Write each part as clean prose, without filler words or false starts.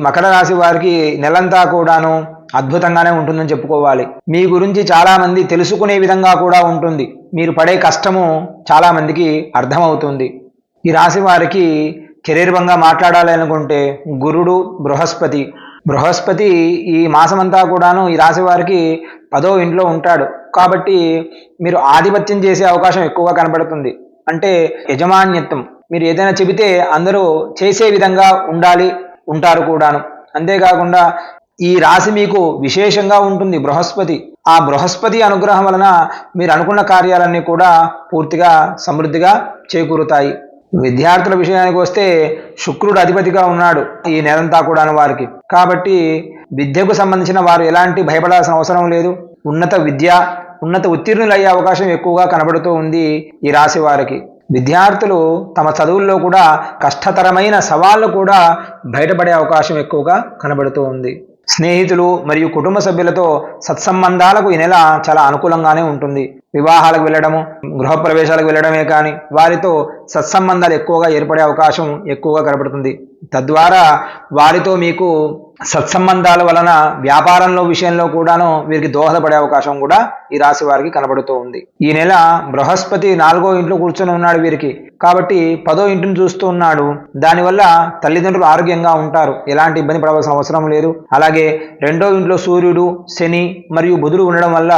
మకర రాశి వారికి నెలంతా కూడాను అద్భుతంగానే ఉంటుందని చెప్పుకోవాలి. మీ గురించి చాలామంది తెలుసుకునే విధంగా కూడా ఉంటుంది. మీరు పడే కష్టము చాలామందికి అర్థమవుతుంది. ఈ రాశి వారికి కెరీర్ పరంగా మాట్లాడాలి అనుకుంటే గురుడు బృహస్పతి ఈ మాసమంతా కూడాను ఈ రాశి వారికి 10వ ఇంట్లో ఉంటాడు. కాబట్టి మీరు ఆధిపత్యం చేసే అవకాశం ఎక్కువగా కనబడుతుంది. అంటే యజమాన్యత్వం, మీరు ఏదైనా చెబితే అందరూ చేసే విధంగా ఉంటారు కూడాను. అంతేకాకుండా ఈ రాశి మీకు విశేషంగా ఉంటుంది. ఆ బృహస్పతి అనుగ్రహం వలన మీరు అనుకున్న కార్యాలన్నీ కూడా పూర్తిగా సమృద్ధిగా చేకూరుతాయి. విద్యార్థుల విషయానికి వస్తే శుక్రుడు అధిపతిగా ఉన్నాడు ఈ నెలంతా కూడాను వారికి. కాబట్టి విద్యకు సంబంధించిన వారు ఎలాంటి భయపడాల్సిన అవసరం లేదు. ఉన్నత ఉత్తీర్ణులు అయ్యే అవకాశం ఎక్కువగా కనబడుతూ ఉంది ఈ రాశి వారికి. విద్యార్థులు తమ చదువుల్లో కూడా కష్టతరమైన సవాళ్లు కూడా బయటపడే అవకాశం ఎక్కువగా కనబడుతూ ఉంది. స్నేహితులు మరియు కుటుంబ సభ్యులతో సత్సంబంధాలకు ఈ నెల చాలా అనుకూలంగానే ఉంటుంది. వివాహాలకు వెళ్ళడము, గృహప్రవేశాలకు వెళ్ళడమే కానీ వారితో సత్సంబంధాలు ఎక్కువగా ఏర్పడే అవకాశం ఎక్కువగా కనబడుతుంది. తద్వారా వారితో మీకు సత్సంబంధాల వలన వ్యాపారంలో విషయంలో కూడాను వీరికి దోహదపడే అవకాశం కూడా ఈ రాశి వారికి కనబడుతూ ఉంది. ఈ నెల బృహస్పతి 4వ ఇంట్లో కూర్చొని ఉన్నాడు వీరికి. కాబట్టి 10వ ఇంటిని చూస్తూ ఉన్నాడు. దానివల్ల తల్లిదండ్రులు ఆరోగ్యంగా ఉంటారు, ఎలాంటి ఇబ్బంది పడవలసిన అవసరం లేదు. అలాగే 2వ ఇంట్లో సూర్యుడు, శని మరియు బుధుడు ఉండడం వల్ల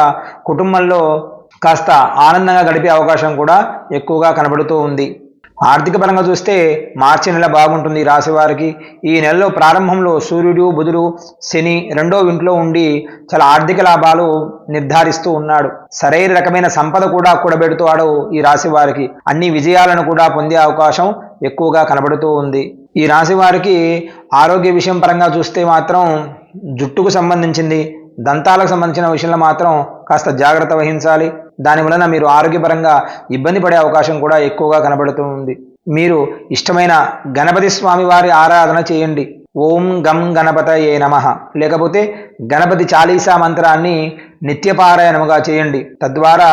కుటుంబంలో కాస్త ఆనందంగా గడిపే అవకాశం కూడా ఎక్కువగా కనబడుతూ ఉంది. ఆర్థిక పరంగా చూస్తే మార్చి నెల బాగుంటుంది ఈ రాశి వారికి. ఈ నెలలో ప్రారంభంలో సూర్యుడు, బుధుడు, శని 2వ ఇంట్లో ఉండి చాలా ఆర్థిక లాభాలు నిర్ధారిస్తూ ఉన్నాడు. సరైన రకమైన సంపద కూడా కూడబెడుతాడు ఈ రాశి వారికి. అన్ని విజయాలను కూడా పొందే అవకాశం ఎక్కువగా కనబడుతూ ఉంది. ఈ రాశి వారికి ఆరోగ్య విషయం పరంగా చూస్తే మాత్రం జుట్టుకు సంబంధించింది, దంతాలకు సంబంధించిన విషయంలో మాత్రం కాస్త జాగ్రత్త వహించాలి. దాని వలన మీరు ఆరోగ్యపరంగా ఇబ్బంది పడే అవకాశం కూడా ఎక్కువగా కనబడుతూ ఉంది. మీరు ఇష్టమైన గణపతి స్వామి వారి ఆరాధన చేయండి. ఓం గం గణపతయే నమః లేకపోతే గణపతి చాలీసా మంత్రాన్ని నిత్యపారాయణముగా చేయండి. తద్వారా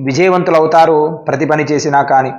విజయవంతులవుతారు ప్రతి పని చేసినా కానీ.